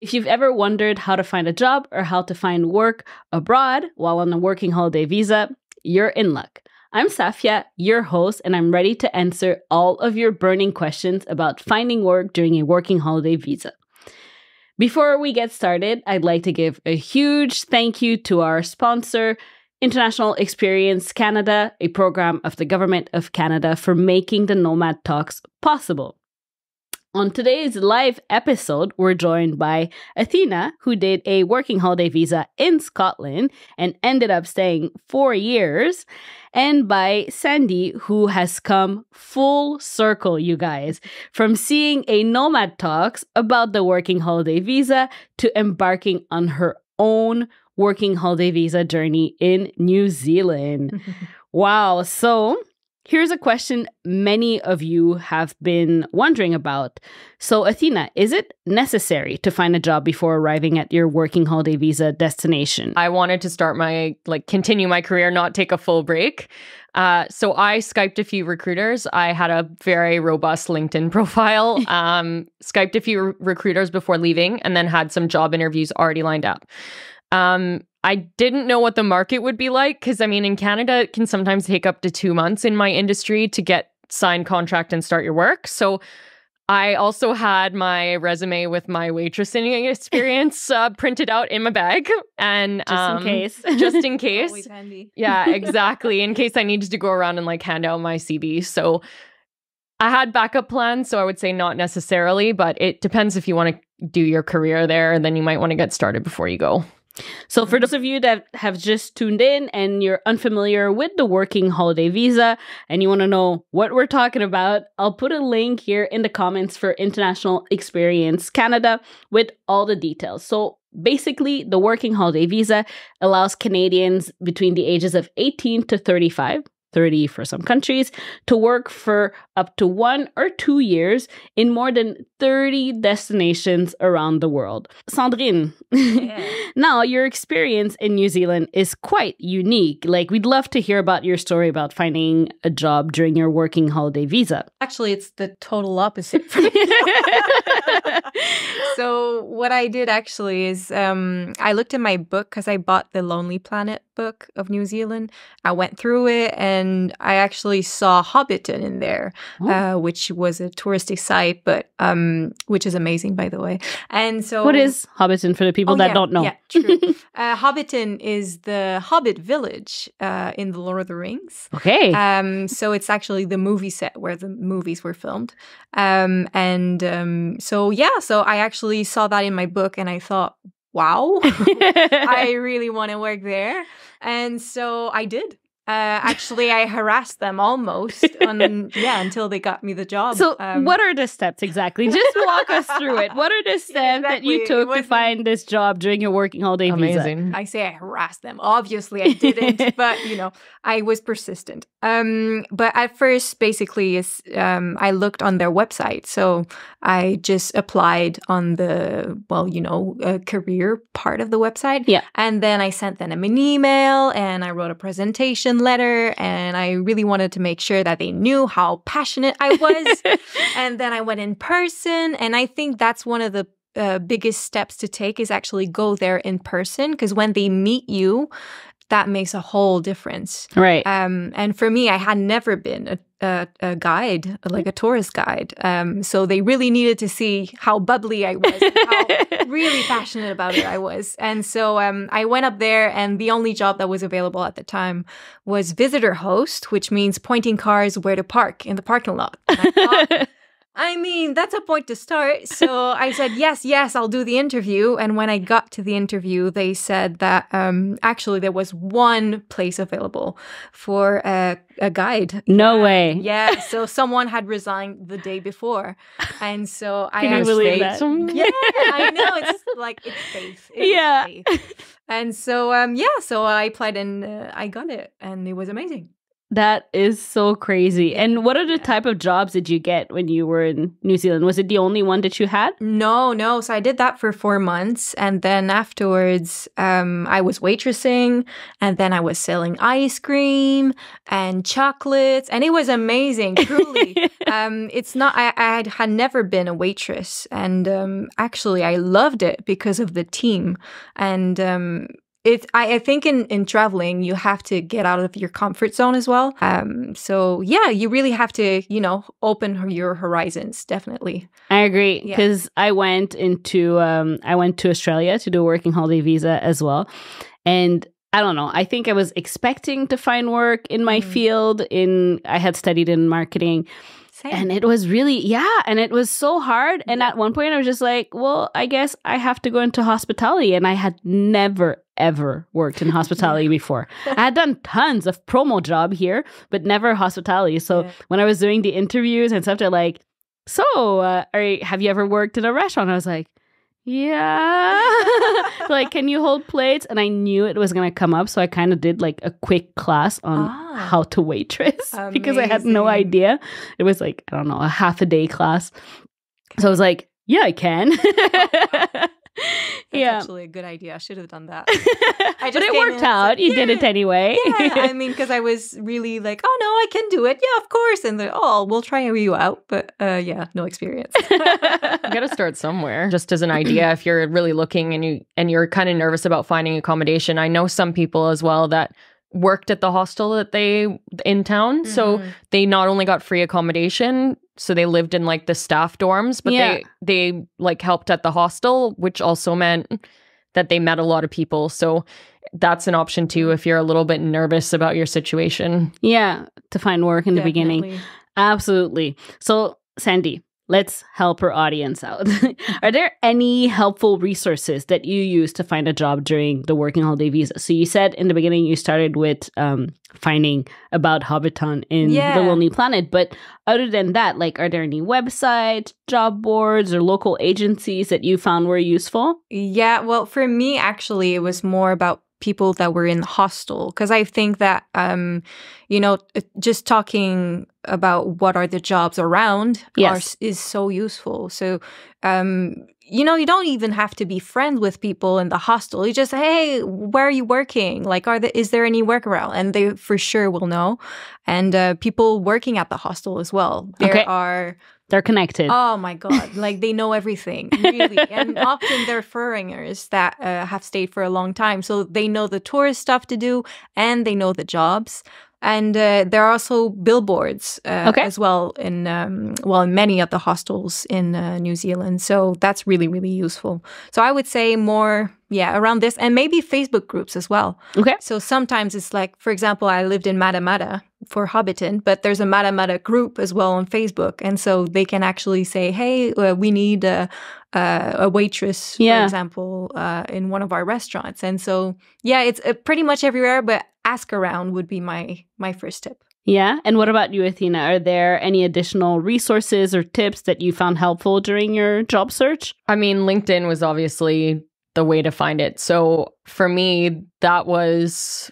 If you've ever wondered how to find a job or how to find work abroad while on a working holiday visa, you're in luck. I'm Safia, your host, and I'm ready to answer all of your burning questions about finding work during a working holiday visa. Before we get started, I'd like to give a huge thank you to our sponsor, International Experience Canada, a program of the Government of Canada, for making the Nomad Talks possible. On today's live episode, we're joined by Athena, who did a working holiday visa in Scotland and ended up staying 4 years, and by Sandy, who has come full circle, you guys, from seeing a Nomad Talks about the working holiday visa to embarking on her own working holiday visa journey in New Zealand. Wow. So here's a question many of you have been wondering about. So, Athena, is it necessary to find a job before arriving at your working holiday visa destination? I wanted to start continue my career, not take a full break. So I Skyped a few recruiters. I had a very robust LinkedIn profile, Skyped a few recruiters before leaving, and then had some job interviews already lined up. I didn't know what the market would be like because, in Canada, it can sometimes take up to 2 months in my industry to get signed contract and start your work. So I also had my resume with my waitressing experience printed out in my bag. And just in case. Just in case. Always handy. Yeah, exactly. In case I needed to go around and hand out my CV. So I had backup plans. So I would say not necessarily, but it depends if you want to do your career there. And then you might want to get started before you go. So for those of you that have just tuned in and you're unfamiliar with the working holiday visa and you want to know what we're talking about, I'll put a link here in the comments for International Experience Canada with all the details. So basically, the working holiday visa allows Canadians between the ages of 18 to 35, 30 for some countries, to work for up to 1 or 2 years in more than 30 destinations around the world. Sandrine, now your experience in New Zealand is quite unique. We'd love to hear about your story about finding a job during your working holiday visa. Actually, it's the total opposite for me. So what I did actually is I looked in my book because I bought the Lonely Planet book of New Zealand. I went through it and I actually saw Hobbiton in there, which was a touristy site, but which is amazing, by the way. And so, what is Hobbiton for the people that don't know? Yeah, true. Hobbiton is the Hobbit village in the Lord of the Rings. Okay. So it's actually the movie set where the movies were filmed. So I actually saw that in my book and I thought, wow, I really want to work there. And so I did. Actually, I harassed them almost until they got me the job. So what are the steps exactly? Just walk us through it. What are the steps that you took to find this job during your working holiday visa? I say I harassed them. Obviously, I didn't, but, I was persistent. But at first, basically, I looked on their website. So I just applied on the, career part of the website. Yeah. And then I sent them an email and I wrote a presentation letter, and I really wanted to make sure that they knew how passionate I was. And then I went in person, and I think that's one of the biggest steps to take is actually go there in person, because when they meet you, that makes a whole difference. Right. And for me, I had never been a guide, like a tourist guide. So they really needed to see how bubbly I was, and how really passionate about it I was. And so I went up there, and the only job that was available at the time was visitor host, which means pointing cars where to park in the parking lot. And I thought, that's a point to start. So I said, yes, I'll do the interview. And when I got to the interview, they said that actually there was one place available for a guide. No way. Yeah. So someone had resigned the day before. And so I Can you believe that? Yeah, I know. It's faith. Faith. And so, so I applied and I got it. And it was amazing. That is so crazy. And what other type of jobs did you get when you were in New Zealand? Was it the only one that you had? No. So I did that for 4 months. And then afterwards, I was waitressing, and then I was selling ice cream and chocolates. And it was amazing, truly. It's not, I had never been a waitress. And actually, I loved it because of the team. And I think in traveling, you have to get out of your comfort zone as well. So yeah, you really have to, open your horizons, definitely. I agree, because I went to Australia to do a working holiday visa as well. And I don't know, I think I was expecting to find work in my field. I had studied in marketing. Same. And it was really, and it was so hard. And at one point I was just like, well, I guess I have to go into hospitality. And I had never, ever worked in hospitality before. I had done tons of promo job here, but never hospitality. So when I was doing the interviews and stuff, they're like, so have you ever worked in a restaurant? I was like, yeah. Like, can you hold plates? And I knew it was going to come up. So I kind of did like a quick class on how to waitress because I had no idea. It was like, I don't know, a half a day class. So I was like, yeah, I can. That's actually a good idea. I should have done that. But it worked out. You did it anyway. Yeah, I mean, because I was really like, oh, no, I can do it. Yeah, of course. And we'll try you out. But no experience. You got to start somewhere. Just as an idea, if you're really looking and you're kind of nervous about finding accommodation. I know some people as well that worked at the hostel in town. So they not only got free accommodation, so they lived in like the staff dorms, but they like helped at the hostel, which also meant that they met a lot of people. So that's an option too if you're a little bit nervous about your situation. Yeah, to find work in the beginning. Absolutely. So Sandy, let's help our audience out. Are there any helpful resources that you use to find a job during the working holiday visa? So you said in the beginning you started with finding about Hobbiton in The Lonely Planet. But other than that, like, are there any websites, job boards, or local agencies that you found were useful? Yeah, well, for me, actually, it was more about people that were in the hostel, because I think that just talking about what are the jobs around is so useful. So you don't even have to be friends with people in the hostel. You just say, hey, where are you working? Like, is there any work around? And they for sure will know. And people working at the hostel as well. They're connected. Oh my God. Like, they know everything, really. And often they're foreigners that have stayed for a long time. So they know the tourist stuff to do, and they know the jobs. And there are also billboards as well in many of the hostels in New Zealand. So that's really, really useful. So I would say more, around this, and maybe Facebook groups as well. Okay. So sometimes it's like, for example, I lived in Matamata for Hobbiton, but there's a Matamata group as well on Facebook. And so they can actually say, hey, we need a waitress, for example, in one of our restaurants. And so, it's pretty much everywhere, but ask around would be my first tip. Yeah. And what about you, Athena? Are there any additional resources or tips that you found helpful during your job search? I mean, LinkedIn was obviously the way to find it. So for me, that was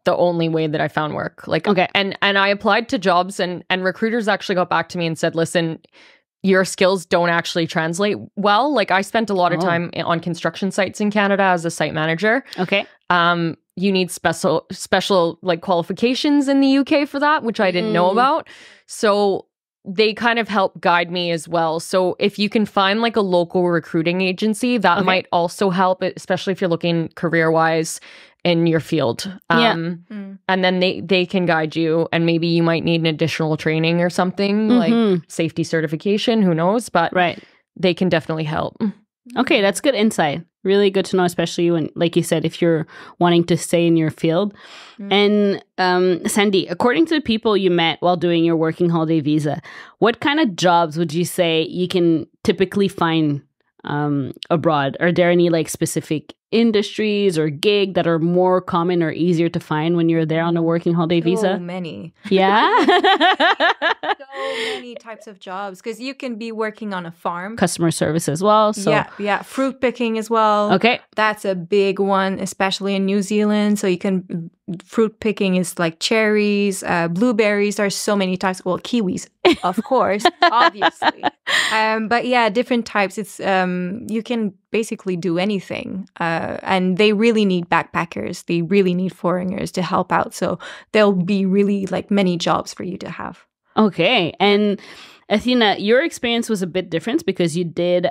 the only way that I found work. Like, okay. And I applied to jobs, and recruiters actually got back to me and said, listen, your skills don't actually translate well. Like, I spent a lot of time on construction sites in Canada as a site manager. Okay. You need special like qualifications in the UK for that, which I didn't know about. So they kind of help guide me as well. So if you can find like a local recruiting agency, that might also help, especially if you're looking career-wise in your field. And then they can guide you, and maybe you might need an additional training or something, like safety certification, who knows, but they can definitely help. Okay, that's good insight. Really good to know, especially when, like you said, if you're wanting to stay in your field. And Sandy, according to the people you met while doing your working holiday visa, what kind of jobs would you say you can typically find abroad? Are there any like specific industries or gig that are more common or easier to find when you're there on a working holiday So visa? many. Yeah. So many types of jobs because you can be working on a farm. Customer service as well. So Yeah. Fruit picking as well. okay. That's a big one, especially in New Zealand. So you can, fruit picking is like cherries, blueberries. There's so many types. Well, kiwis, of course, obviously. But yeah, different types. It's you can basically do anything. And they really need backpackers. They really need foreigners to help out. So there'll be really like many jobs for you to have. Okay. And Athena, your experience was a bit different because you did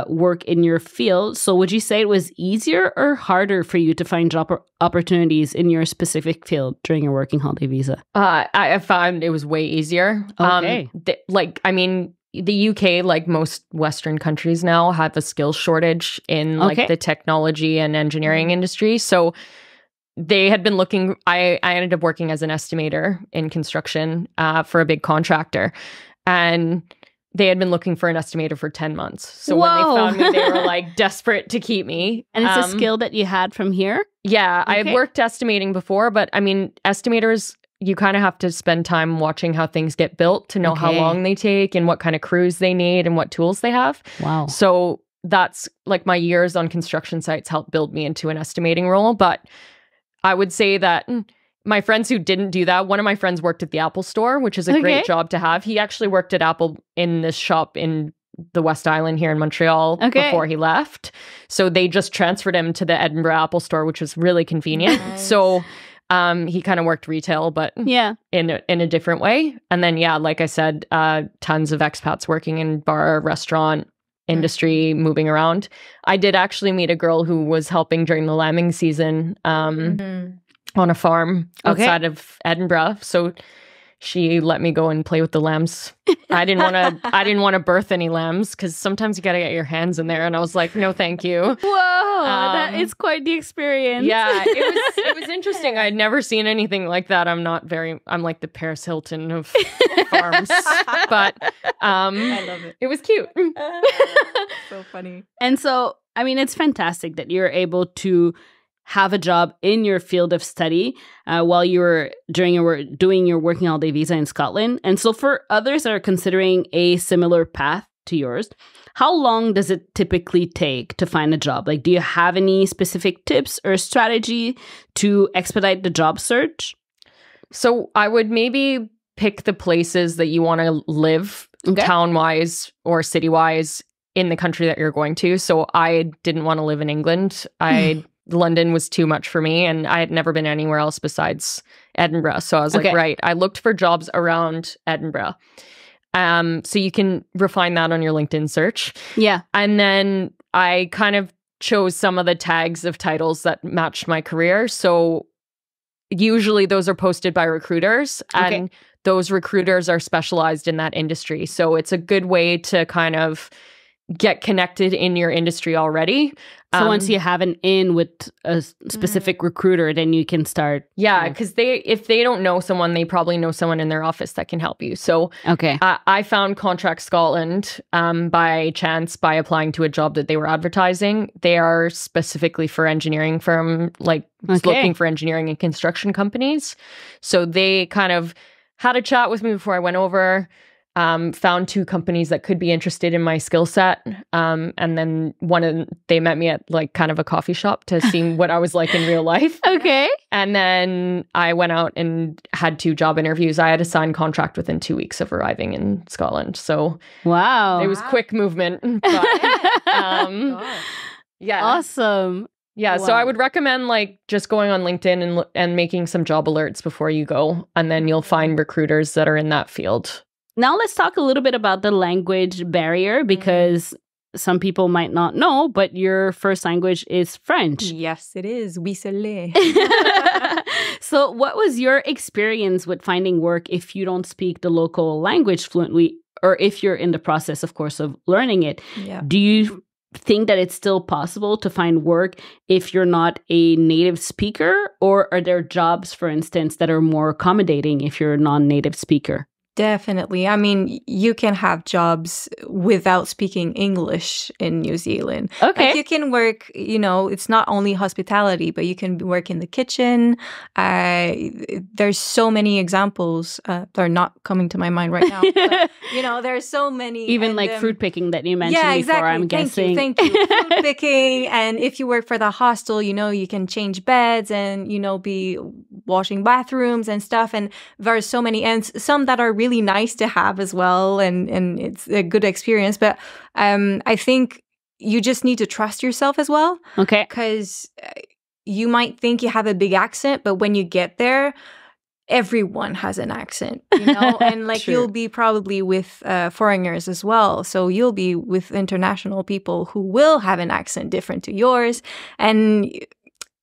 work in your field. So would you say it was easier or harder for you to find job opportunities in your specific field during your working holiday visa? I found it was way easier. Okay. The UK, like most Western countries now, have a skills shortage in like Okay. the technology and engineering industry. So they had been looking. I ended up working as an estimator in construction for a big contractor, and they had been looking for an estimator for 10 months. So when Whoa. they found me, they were like desperate to keep me. And it's a skill that you had from here? Yeah, I had Okay. worked estimating before, but I mean, estimators, you kind of have to spend time watching how things get built to know how Okay. long they take and what kind of crews they need and what tools they have. Wow. So that's like my years on construction sites helped build me into an estimating role. But I would say that my friends who didn't do that, one of my friends worked at the Apple store, which is a Okay. great job to have. He actually worked at Apple in this shop in the West Island here in Montreal Okay. before he left. So they just transferred him to the Edinburgh Apple store, which was really convenient. Nice. So he kind of worked retail, but Yeah. in a different way. And then, yeah, like I said, tons of expats working in bar, restaurant industry, moving around. I did actually meet a girl who was helping during the lambing season Mhm. on a farm Okay. outside of Edinburgh. So she let me go and play with the lambs. I didn't want to birth any lambs because sometimes you got to get your hands in there. And I was like, no, thank you. Whoa. That Um, is quite the experience. Yeah, it was interesting. I'd never seen anything like that. I'm like the Paris Hilton of farms, but I love it. it was cute. So funny. And so, I mean, it's fantastic that you're able to have a job in your field of study while you're doing your working holiday visa in Scotland. And so for others that are considering a similar path to yours, how long does it typically take to find a job? Like, do you have any specific tips or strategy to expedite the job search? So I would maybe pick the places that you want to live Okay. town-wise or city-wise in the country that you're going to. So I didn't want to live in England. London was too much for me, and I had never been anywhere else besides Edinburgh. So I was Okay. like, right, I looked for jobs around Edinburgh. So you can refine that on your LinkedIn search. Yeah. And then I kind of chose some of the tags of titles that matched my career. So usually those are posted by recruiters, Okay. and those recruiters are specialized in that industry. So it's a good way to kind of get connected in your industry already. So once you have an in with a specific recruiter, then you can start. Yeah, because if they don't know someone, they probably know someone in their office that can help you. So Okay. I found Contract Scotland by chance by applying to a job that they were advertising. They are specifically for engineering firm, like looking for engineering and construction companies. So they kind of had a chat with me before I went over. Found two companies that could be interested in my skill set. And then they met me at like kind of a coffee shop to see what I was like in real life. Okay. And then I went out and had 2 job interviews. I had a signed contract within 2 weeks of arriving in Scotland. So Wow. it was quick movement. But, yeah. Awesome. Yeah, so Wow. I would recommend like just going on LinkedIn and making some job alerts before you go, and then you'll find recruiters that are in that field. Now let's talk a little bit about the language barrier because some people might not know, but your first language is French. Yes, it is. Oui, c'est l'est. So what was your experience with finding work if you don't speak the local language fluently, or if you're in the process, of course, of learning it? Yeah. Do you think that it's still possible to find work if you're not a native speaker, or are there jobs, for instance, that are more accommodating if you're a non-native speaker? Definitely. I mean, you can have jobs without speaking English in New Zealand. Okay. Like you can work, it's not only hospitality, but you can work in the kitchen. There's so many examples. They're not coming to my mind right now. But, there's so many. Even like fruit picking that you mentioned before, I'm guessing. Thank you. Fruit picking. And if you work for the hostel, you can change beds and, be washing bathrooms and stuff. And there's so many, and some that are really nice to have as well, and it's a good experience. But I think you just need to trust yourself as well. Okay. Because you might think you have a big accent, but when you get there, everyone has an accent, and like True. You'll be probably with foreigners as well. So you'll be with international people who will have an accent different to yours. And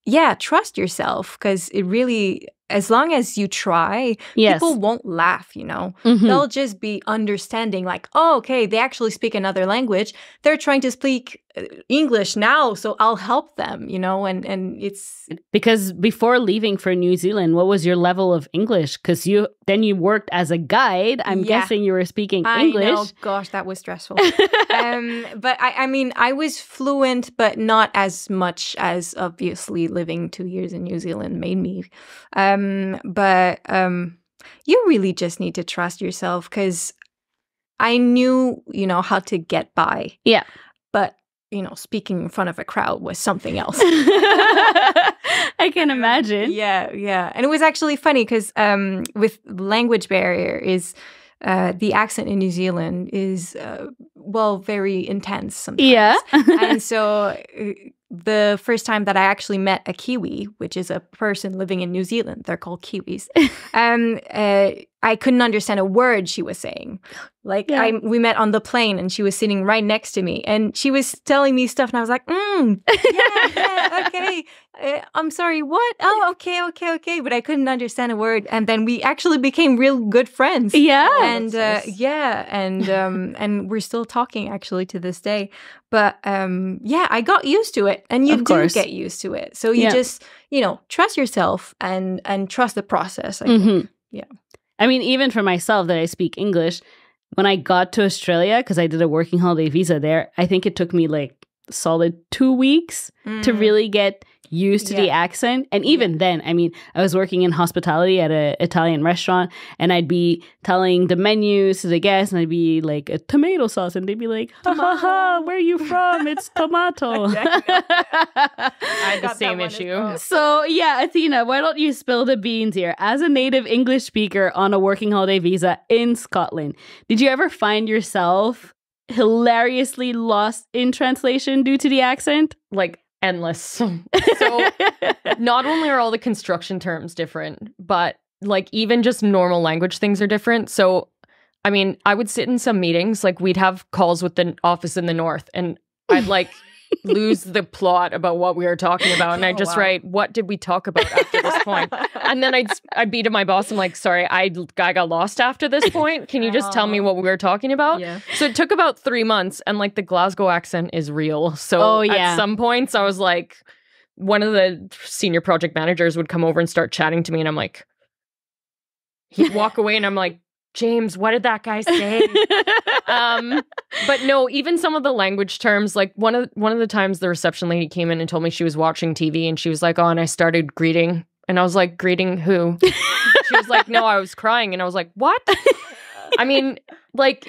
yeah, trust yourself, because it really, as long as you try, people won't laugh, They'll just be understanding like, oh, okay, they actually speak another language. They're trying to speak English now, so I'll help them, and it's... Because before leaving for New Zealand, what was your level of English? Because you worked as a guide. I'm guessing you were speaking English. I know. Gosh, that was stressful. But I mean, I was fluent, but not as much as obviously living 2 years in New Zealand made me. But you really just need to trust yourself, because I knew, how to get by. Yeah. But, speaking in front of a crowd was something else. I can imagine. Yeah. And it was actually funny because with language barrier is the accent in New Zealand is, very intense sometimes. Yeah. And so the first time that I actually met a Kiwi, which is a person living in New Zealand, they're called Kiwis, I couldn't understand a word she was saying. Like, we met on the plane and she was sitting right next to me and she was telling me stuff and I was like, okay. I'm sorry, what? Oh, okay. But I couldn't understand a word. And then we actually became real good friends. Yeah. And and we're still talking actually to this day. But I got used to it. And you do get used to it. So you just, trust yourself and trust the process, I think. Yeah. I mean, even for myself that I speak English, when I got to Australia, because I did a working holiday visa there, I think it took me like solid 2 weeks to really get used to the accent. And even then, I mean, I was working in hospitality at an Italian restaurant and I'd be telling the menus to the guests and I'd be like, a tomato sauce. And they'd be like, ha, where are you from? It's tomato. I had the same issue. So yeah, Athena, why don't you spill the beans here? As a native English speaker on a working holiday visa in Scotland, did you ever find yourself hilariously lost in translation due to the accent? Like, endless. So not only are all the construction terms different, but like even just normal language things are different. So I mean, I would sit in some meetings, like we'd have calls with the office in the north and I'd like lose the plot about what we were talking about and I'd just write, what did we talk about after this point? And then I'd be to my boss, I'm like, sorry, I got lost after this point. Can you just tell me what we were talking about? Yeah. So it took about 3 months and like the Glasgow accent is real. So at some points I was like, one of the senior project managers would come over and start chatting to me and I'm like, he'd walk away and I'm like, James, what did that guy say? But no, even some of the language terms, like one of the times the reception lady came in and told me she was watching TV and she was like, oh, and I started greeting. And I was like, greeting who? She was like, no, I was crying. And I was like, what? I mean, like,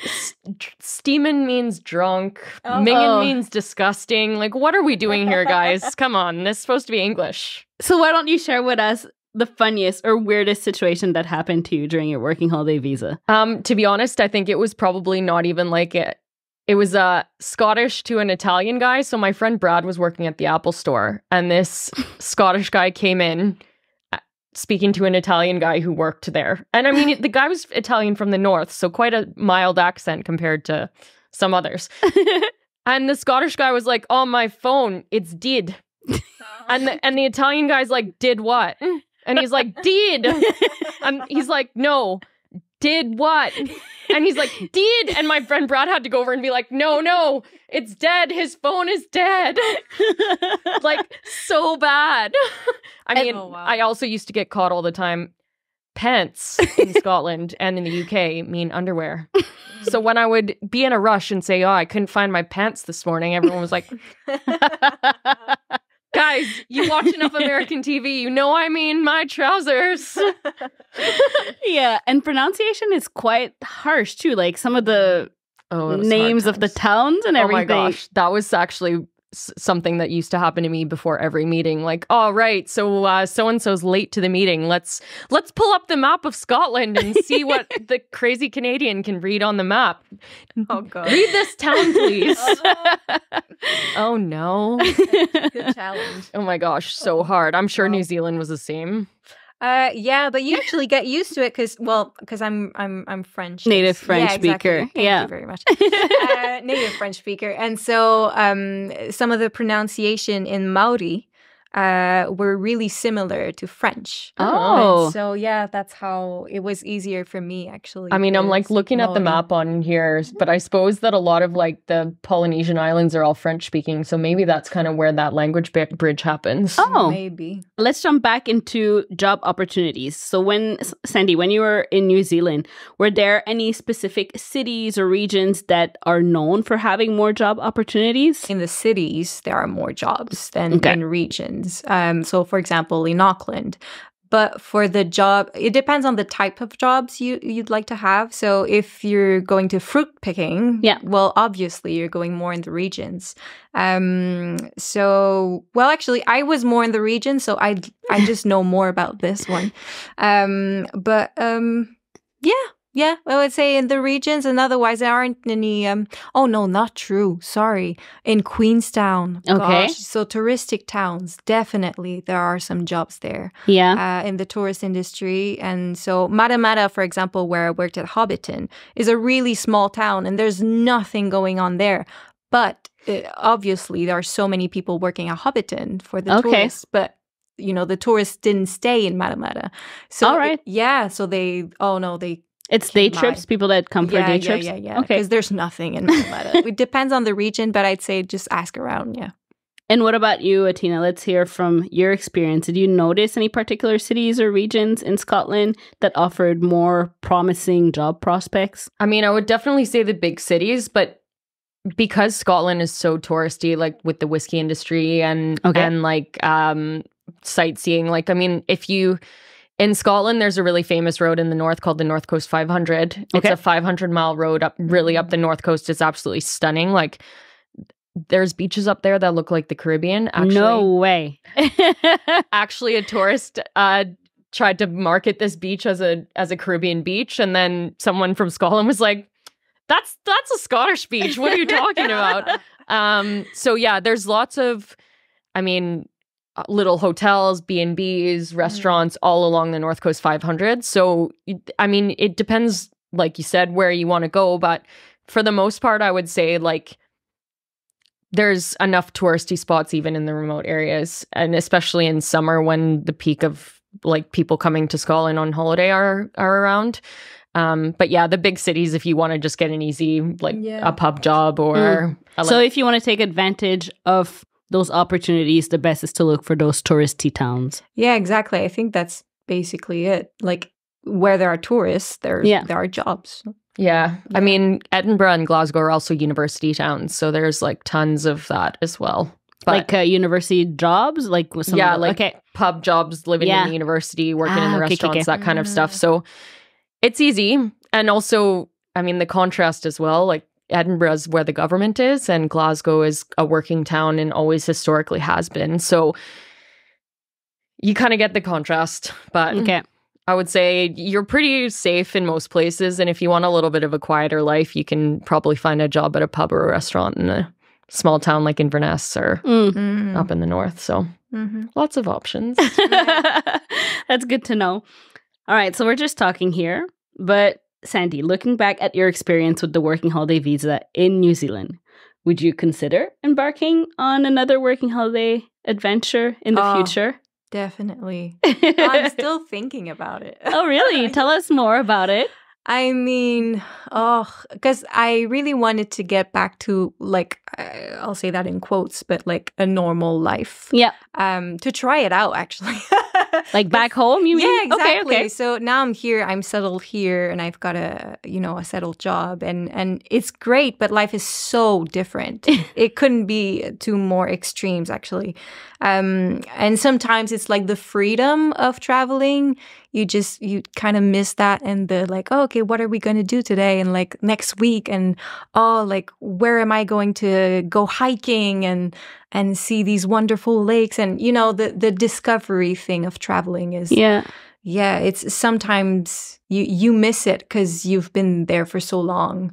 steamin' means drunk. Mingin' means disgusting. Like, what are we doing here, guys? Come on, this is supposed to be English. So why don't you share with us the funniest or weirdest situation that happened to you during your working holiday visa? To be honest, I think it was probably not even like it. It was Scottish to an Italian guy. So my friend Brad was working at the Apple store and this Scottish guy came in speaking to an Italian guy who worked there. And I mean, the guy was Italian from the north, so quite a mild accent compared to some others. And the Scottish guy was like, on my phone, it's did. And the Italian guy's like, did what? And he's like, did. And he's like, no, did what? And he's like, did. And my friend Brad had to go over and be like, no, it's dead. His phone is dead. Like, so bad. I mean, I also used to get caught all the time pants in Scotland and in the UK mean underwear. So when I would be in a rush and say, oh, I couldn't find my pants this morning, everyone was like, guys, you watch enough American TV, you know I mean my trousers. Yeah, and pronunciation is quite harsh too. Like some of the names of the towns and everything. Oh my gosh, that was actually something that used to happen to me before every meeting. Like, oh right, so so-and-so's late to the meeting. Let's pull up the map of Scotland and see what the crazy Canadian can read on the map. Oh god. Read this town, please. Oh no. Good challenge. Oh my gosh, so hard. I'm sure New Zealand was the same. Yeah, but you actually get used to it because I'm French, native French exactly. speaker. Thank you very much. Native French speaker, and so some of the pronunciation in Maori were really similar to French. Oh. And so yeah, that's how it was easier for me actually. I mean, I'm like to looking at the Maori. map on here, but I suppose that a lot of like the Polynesian islands are all French speaking, so maybe that's kind of where that language bridge happens. Oh, Maybe. let's jump back into job opportunities. So Sandy, when you were in New Zealand, were there any specific cities or regions that are known for having more job opportunities? In the cities, there are more jobs than Okay. in regions. So, for example, in Auckland. But for the job, it depends on the type of jobs you'd like to have. So if you're going to fruit picking, Yeah. well, obviously you're going more in the regions. So, well, actually, I was more in the region, so I just know more about this one. Yeah, I would say in the regions, and otherwise there aren't any. Oh no, not true. Sorry, in Queenstown. Okay. Gosh, so touristic towns, definitely there are some jobs there Yeah. in the tourist industry. And so Matamata, for example, where I worked at Hobbiton, is a really small town, and there's nothing going on there. But obviously, there are so many people working at Hobbiton for the Okay. tourists, but. You know, the tourists didn't stay in Matamata. So, All right. so they It's day Can trips, buy. people that come for day trips? Yeah. Okay. Because there's nothing in Matamata. It depends on the region, but I'd say just ask around. Yeah. And what about you, Atina? Let's hear from your experience. Did you notice any particular cities or regions in Scotland that offered more promising job prospects? I mean, I would definitely say the big cities, but because Scotland is so touristy, like with the whiskey industry and like sightseeing, like I mean, in Scotland, there's a really famous road in the north called the North Coast 500. It's Okay. a 500-mile road up the north coast. It's absolutely stunning. Like there's beaches up there that look like the Caribbean. Actually, No way. actually, a tourist tried to market this beach as a Caribbean beach, and then someone from Scotland was like, "That's a Scottish beach. What are you talking about?" So yeah, there's lots of, I mean, little hotels, B&Bs, restaurants all along the North Coast 500. So I mean, it depends, like you said, where you want to go, but for the most part, I would say like there's enough touristy spots even in the remote areas, and especially in summer when the peak of like people coming to Scotland on holiday are around. But yeah, the big cities, if you want to just get an easy a pub job or So if you want to take advantage of those opportunities, the best is to look for those touristy towns. Yeah, exactly. I think that's basically it. Like where there are tourists, there are jobs. Yeah. I mean, Edinburgh and Glasgow are also university towns, so there's like tons of that as well. But, like university jobs, like with some pub jobs, living in the university, working in the restaurants, that kind of stuff. So it's easy. And also, I mean, the contrast as well, like Edinburgh is where the government is, and Glasgow is a working town and always historically has been. So you kind of get the contrast. But I would say you're pretty safe in most places. And if you want a little bit of a quieter life, you can probably find a job at a pub or a restaurant in a small town like Inverness or up in the north. So lots of options. That's good to know. All right, so we're just talking here. But Sandy, looking back at your experience with the working holiday visa in New Zealand, would you consider embarking on another working holiday adventure in the future? Definitely. I'm still thinking about it. Oh, really? Tell us more about it. I mean, because I really wanted to get back to, like, I'll say that in quotes, but like a normal life. Yeah. To try it out, actually. Like back home, you mean? Yeah, exactly. Okay, okay. So now I'm here, I'm settled here, and I've got a settled job, and it's great, but life is so different. It couldn't be two more extremes, actually. And sometimes it's like the freedom of traveling. You kind of miss that, and the like, oh, okay, what are we going to do today? And like next week, and oh, like where am I going to go hiking and see these wonderful lakes? And the discovery thing of traveling is it's sometimes you miss it because you've been there for so long.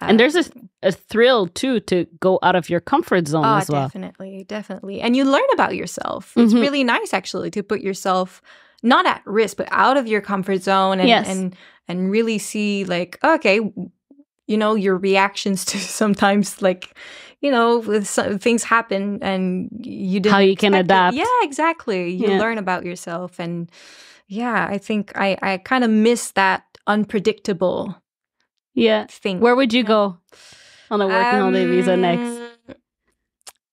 And there's a thrill too to go out of your comfort zone as well. Definitely, and you learn about yourself. It's really nice actually to put yourself not at risk, but out of your comfort zone, and really see like, okay, your reactions to sometimes like, things happen and you didn't how you can adapt. Yeah, exactly. You learn about yourself, and I think I kind of miss that unpredictable thing. Where would you go on a working holiday visa next?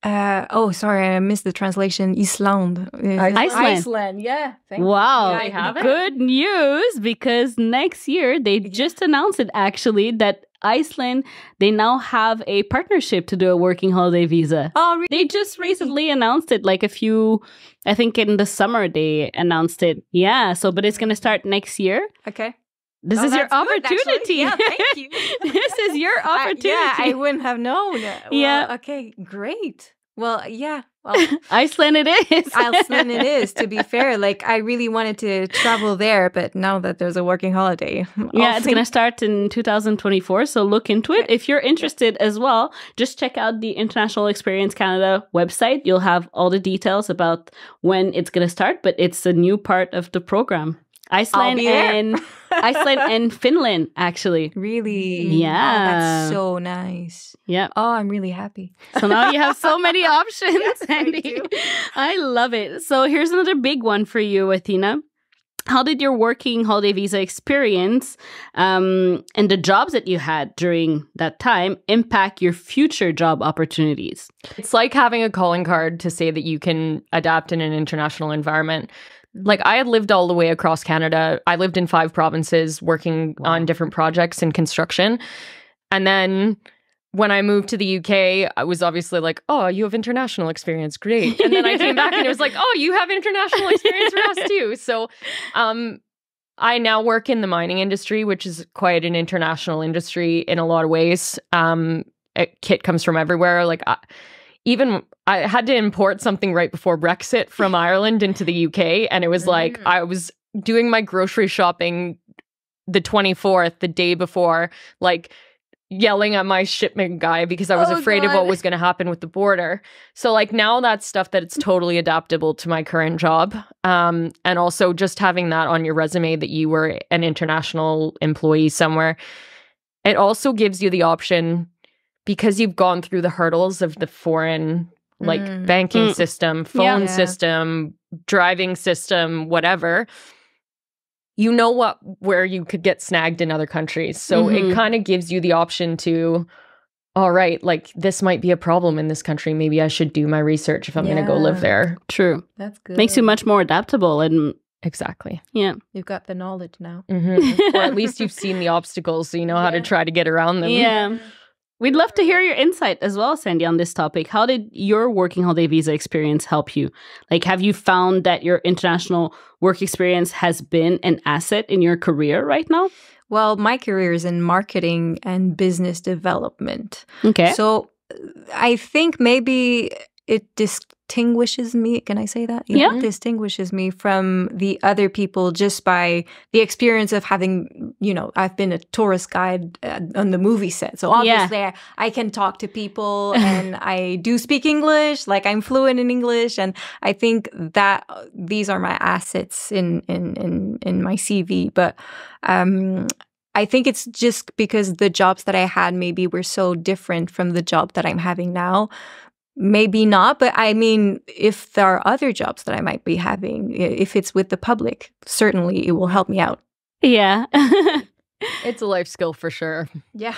Sorry, I missed the translation. Iceland. Iceland. Yeah. Wow. I have it. Good news, because next year they just announced it actually that Iceland, they now have a partnership to do a working holiday visa. Oh, really? They just recently announced it, like I think in the summer they announced it. Yeah, but it's going to start next year. Okay. This is your opportunity. Yeah, thank you. This is your opportunity. I wouldn't have known. Well, okay, great. Well, yeah. Well, Iceland it is. Iceland it is, to be fair. Like, I really wanted to travel there, but now that there's a working holiday. It's going to start in 2024, so look into it. If you're interested as well, just check out the International Experience Canada website. You'll have all the details about when it's going to start, but it's a new part of the program. Iceland and Finland, actually. Really? Yeah. Oh, that's so nice. Yeah. Oh, I'm really happy. So now you have so many options, Yes, Andy. I love it. So here's another big one for you, Athena. How did your working holiday visa experience and the jobs that you had during that time impact your future job opportunities? It's like having a calling card to say that you can adapt in an international environment. Like, I had lived all the way across Canada. I lived in 5 provinces working on different projects in construction. And then when I moved to the UK, I was obviously like, oh, you have international experience. Great. And then I came back and it was like, oh, you have international experience for us too. So I now work in the mining industry, which is quite an international industry in a lot of ways. Kit comes from everywhere. Like, I had to import something right before Brexit from Ireland into the UK. And it was like, I was doing my grocery shopping the 24th, the day before, like yelling at my shipment guy because I was afraid of what was going to happen with the border. So like now that's stuff that it's totally adaptable to my current job. And also just having that on your resume that you were an international employee somewhere. It also gives you the option, because you've gone through the hurdles of the foreign like banking system, phone system, driving system, whatever, you know where you could get snagged in other countries. So it kind of gives you the option to, all right, like this might be a problem in this country. Maybe I should do my research if I'm going to go live there. True. That's good. Makes you much more adaptable and exactly. Yeah. You've got the knowledge now. Or at least you've seen the obstacles, so you know how to try to get around them. Yeah. We'd love to hear your insight as well, Sandy, on this topic. How did your working holiday visa experience help you? Like, have you found that your international work experience has been an asset in your career right now? Well, my career is in marketing and business development. Okay. So I think maybe it distinguishes me. Can I say that? Yeah. It distinguishes me from the other people just by the experience of having, I've been a tourist guide on the movie set. So obviously I can talk to people and I do speak English, like I'm fluent in English. And I think that these are my assets in my CV. But I think it's just because the jobs that I had maybe were so different from the job that I'm having now. Maybe not, but I mean, if there are other jobs that I might be having, if it's with the public, certainly it will help me out. Yeah. It's a life skill for sure. Yeah.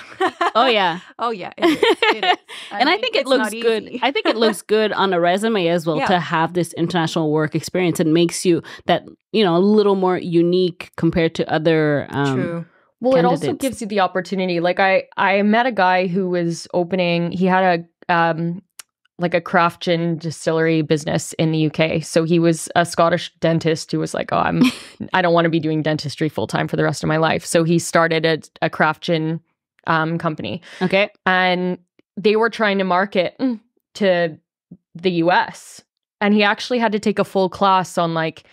Oh, yeah. Oh, yeah. It is. It is. And I think it it's looks not good. easy. I think it looks good on a resume as well Yeah. to have this international work experience. It makes you that, a little more unique compared to other True. Well, it also candidates. gives you the opportunity. Like I met a guy who was opening. He had a craft gin distillery business in the UK. So he was a Scottish dentist who was like, "Oh, I don't want to be doing dentistry full time for the rest of my life." So he started a craft gin company, Okay. and they were trying to market to the US. And he actually had to take a full class on like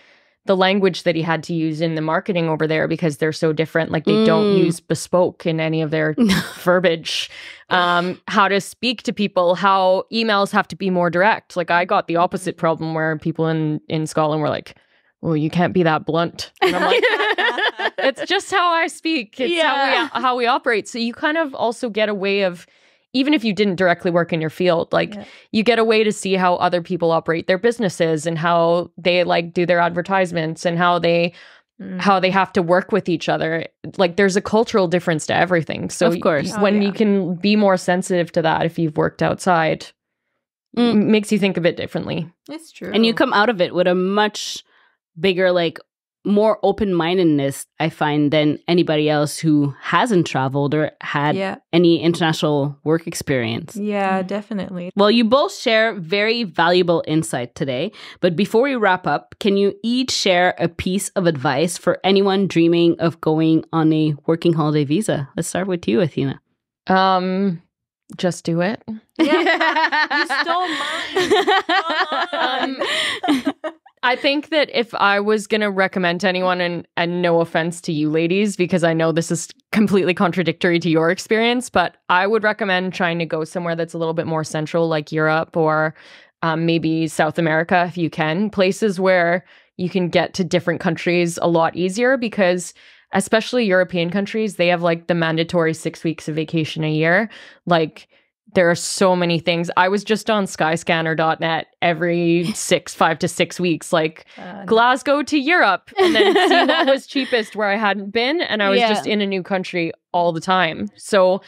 the language that he had to use in the marketing over there because they're so different. Like they don't use bespoke in any of their verbiage. How to speak to people, how emails have to be more direct. Like I got the opposite problem where people in Scotland were like, "Well, you can't be that blunt." And I'm like, it's just how I speak. It's how we operate. So you kind of also get a way of, even if you didn't directly work in your field, like you get a way to see how other people operate their businesses and how they like do their advertisements and how they have to work with each other. Like there's a cultural difference to everything. So Of course. when you can be more sensitive to that, if you've worked outside, makes you think of it differently. It's true. And you come out of it with a much bigger, like, more open-mindedness, I find, than anybody else who hasn't traveled or had any international work experience. Yeah, definitely. Well, you both share very valuable insight today. But before we wrap up, can you each share a piece of advice for anyone dreaming of going on a working holiday visa? Let's start with you, Athena. Just do it. Yeah. You stole mine. I think that if I was going to recommend to anyone, and no offense to you ladies, because I know this is completely contradictory to your experience, but I would recommend trying to go somewhere that's a little bit more central, like Europe or maybe South America, if you can. Places where you can get to different countries a lot easier, because especially European countries, they have like the mandatory 6 weeks of vacation a year. Like, there are so many things. I was just on skyscanner.net every 5 to 6 weeks, like Glasgow to Europe, and then see what was cheapest where I hadn't been. And I was just in a new country all the time. So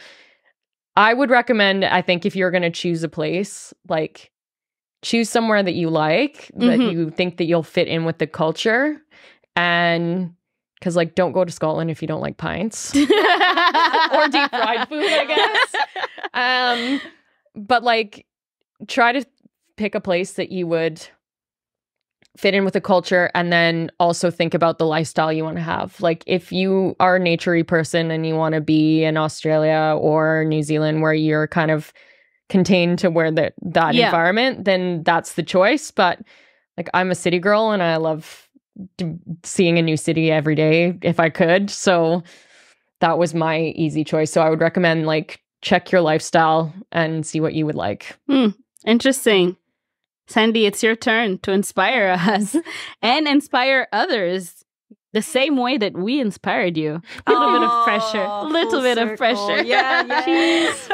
I would recommend, I think, if you're going to choose a place, like choose somewhere that you like, that you think that you'll fit in with the culture. And because, like, don't go to Scotland if you don't like pints or deep fried food, I guess. But like, try to pick a place that you would fit in with the culture, and then also think about the lifestyle you want to have. Like, if you are a naturey person and you want to be in Australia or New Zealand, where you're kind of contained to where that environment, then that's the choice. But like, I'm a city girl and I love seeing a new city every day if I could. So that was my easy choice. So I would recommend, like, check your lifestyle and see what you would like. Interesting. Sandy, it's your turn to inspire us and inspire others the same way that we inspired you. A little bit of pressure. A little bit of pressure. Yeah.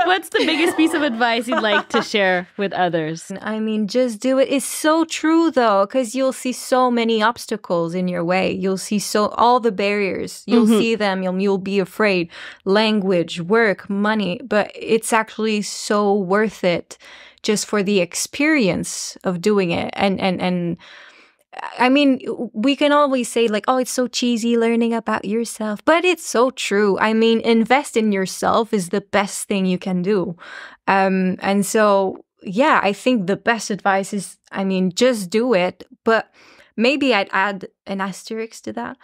What's the biggest piece of advice you'd like to share with others? I mean, just do it. It's so true, though, because you'll see so many obstacles in your way. You'll see all the barriers. You'll see them. You'll be afraid. Language, work, money. But it's actually so worth it just for the experience of doing it. And I mean, we can always say, like, oh, it's so cheesy learning about yourself, but it's so true. I mean, invest in yourself is the best thing you can do. And so, yeah, I think the best advice is, I mean, just do it. But maybe I'd add an asterisk to that,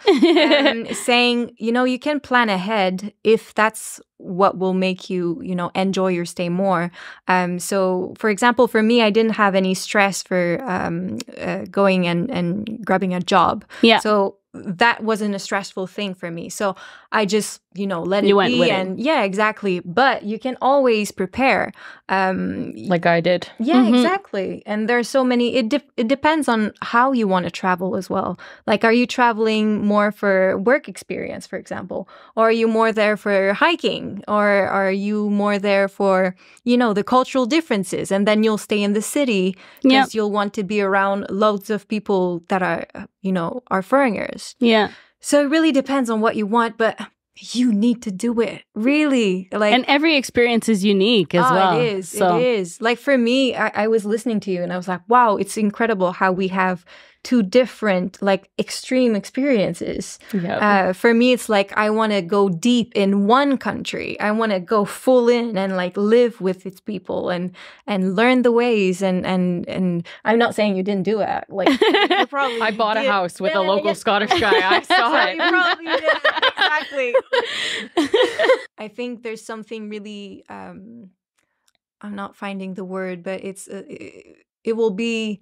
saying, you can plan ahead if that's what will make you, enjoy your stay more. So, for example, for me, I didn't have any stress for going and grabbing a job. Yeah. So that wasn't a stressful thing for me. So I just, let it went be. with And yeah, exactly. But you can always prepare. Like I did. Yeah, exactly. And there's so many, it depends on how you want to travel as well. Like, are you traveling more for work experience, for example? Or are you more there for hiking? Or are you more there for, the cultural differences? And then you'll stay in the city because you'll want to be around loads of people that are, are foreigners. Yeah. So it really depends on what you want. But you need to do it. Really. Like, and every experience is unique as well. It is. So. It is. Like for me, I was listening to you and I was like, wow, it's incredible how we have two different, like, extreme experiences. Yep. For me, it's like I want to go deep in one country. I want to go full in and like live with its people and learn the ways. And I'm not saying you didn't do it. Like you probably I bought did. a house with a local Scottish guy. I saw So it. you probably did. Exactly. I think there's something really. I'm not finding the word, but it will be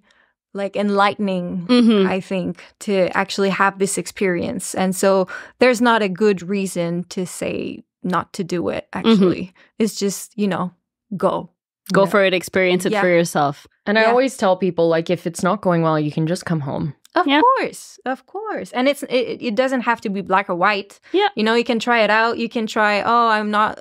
like enlightening, I think, to actually have this experience. And so there's not a good reason to say not to do it, actually. It's just, go. Go for it, experience it for yourself. And I always tell people, like, if it's not going well, you can just come home. Of course. And it doesn't have to be black or white. Yeah. You can try it out. You can try, I'm not,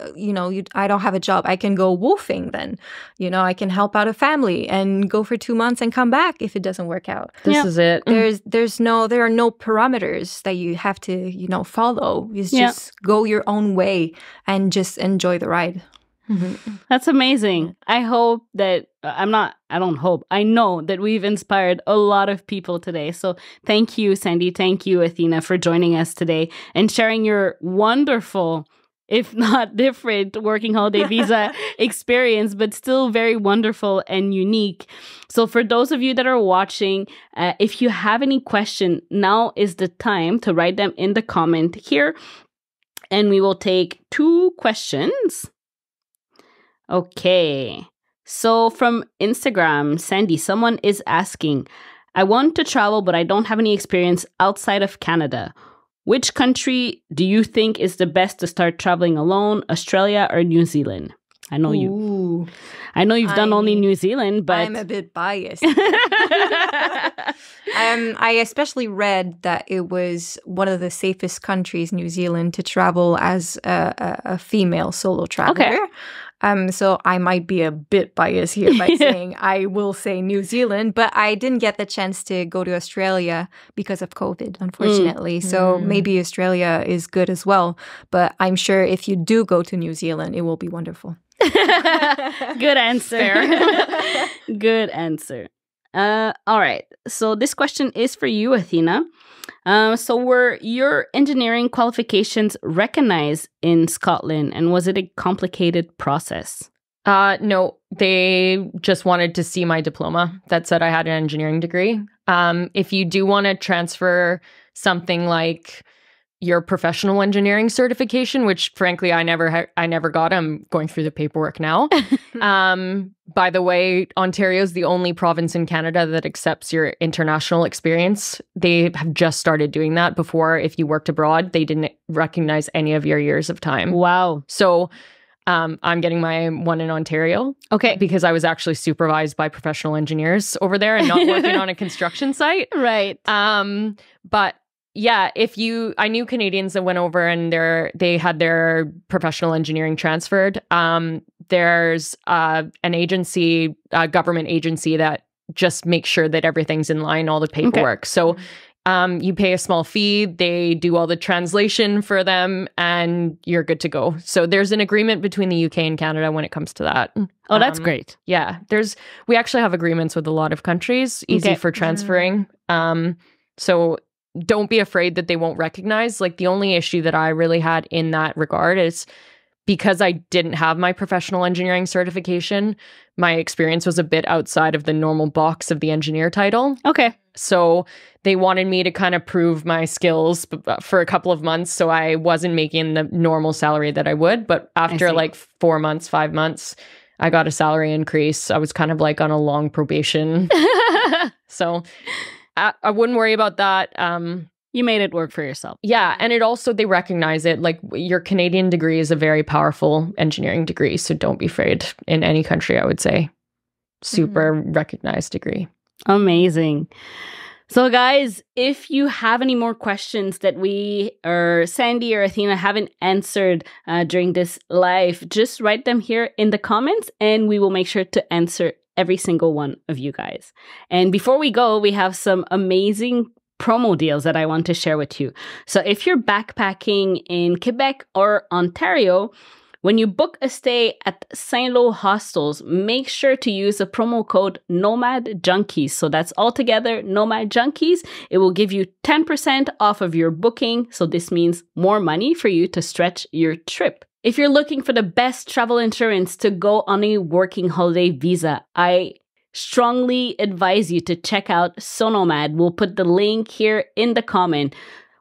I don't have a job. I can go wolfing then. I can help out a family and go for 2 months and come back if it doesn't work out. This is it. There are no parameters that you have to, follow. It's just go your own way and just enjoy the ride. That's amazing. I hope that I know that we've inspired a lot of people today. So thank you, Sandy. Thank you, Athena, for joining us today and sharing your wonderful, if not different, working holiday visa experience, but still very wonderful and unique. So for those of you that are watching, if you have any question, now is the time to write them in the comment here. And we will take 2 questions. Okay, so from Instagram, Sandy, someone is asking, I want to travel, but I don't have any experience outside of Canada. Which country do you think is the best to start traveling alone, Australia or New Zealand? I know you've done only New Zealand, but I'm a bit biased. I especially read that it was one of the safest countries, New Zealand, to travel as a female solo traveler. Okay. So I might be a bit biased here by saying I will say New Zealand, but I didn't get the chance to go to Australia because of COVID, unfortunately. So maybe Australia is good as well. But I'm sure if you do go to New Zealand, it will be wonderful. Good answer. Good answer. All right. So this question is for you, Athena. So were your engineering qualifications recognized in Scotland, and was it a complicated process? No, they just wanted to see my diploma that said I had an engineering degree. If you do want to transfer something like your professional engineering certification, which frankly I never got. I'm going through the paperwork now. By the way, Ontario is the only province in Canada that accepts your international experience. They have just started doing that. Before, if you worked abroad, they didn't recognize any of your years of time. Wow. So I'm getting my one in Ontario. Okay. Because I was actually supervised by professional engineers over there and not working on a construction site. Right. But yeah, I knew Canadians that went over and they had their professional engineering transferred. There's an agency, a government agency that just makes sure that everything's in line, all the paperwork. Okay. So you pay a small fee, they do all the translation for them, and you're good to go. So there's an agreement between the UK and Canada when it comes to that. Oh, that's great. Yeah, we actually have agreements with a lot of countries, easy for transferring. So don't be afraid that they won't recognize. Like, the only issue that I really had in that regard is because I didn't have my professional engineering certification, my experience was a bit outside of the normal box of the engineer title. Okay. So they wanted me to kind of prove my skills for a couple of months, so I wasn't making the normal salary that I would. But after like 4 months, 5 months, I got a salary increase. I was kind of like on a long probation. So I wouldn't worry about that. You made it work for yourself. Yeah. And they recognize it. Like, your Canadian degree is a very powerful engineering degree. So don't be afraid in any country, I would say. Super recognized degree. Amazing. So guys, if you have any more questions that we or Sandy or Athena haven't answered during this live, just write them here in the comments and we will make sure to answer every single one of you guys. And before we go, we have some amazing promo deals that I want to share with you. So if you're backpacking in Quebec or Ontario, when you book a stay at Saint-Lô Hostels, make sure to use the promo code Nomad Junkies. So that's all together, Nomad Junkies. It will give you 10% off of your booking. So this means more money for you to stretch your trip. If you're looking for the best travel insurance to go on a working holiday visa, I strongly advise you to check out Sonomad. We'll put the link here in the comment.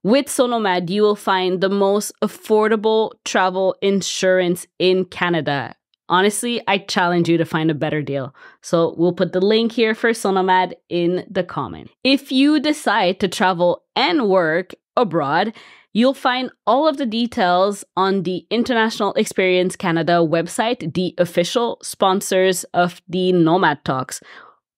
With Sonomad, you will find the most affordable travel insurance in Canada. Honestly, I challenge you to find a better deal. So we'll put the link here for Sonomad in the comment. If you decide to travel and work abroad, you'll find all of the details on the International Experience Canada website, the official sponsors of the Nomad Talks.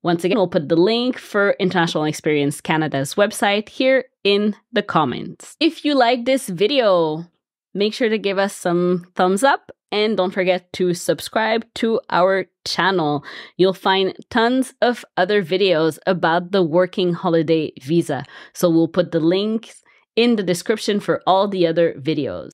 Once again, we'll put the link for International Experience Canada's website here in the comments. If you like this video, make sure to give us some thumbs up and don't forget to subscribe to our channel. You'll find tons of other videos about the working holiday visa. So we'll put the links in the description for all the other videos.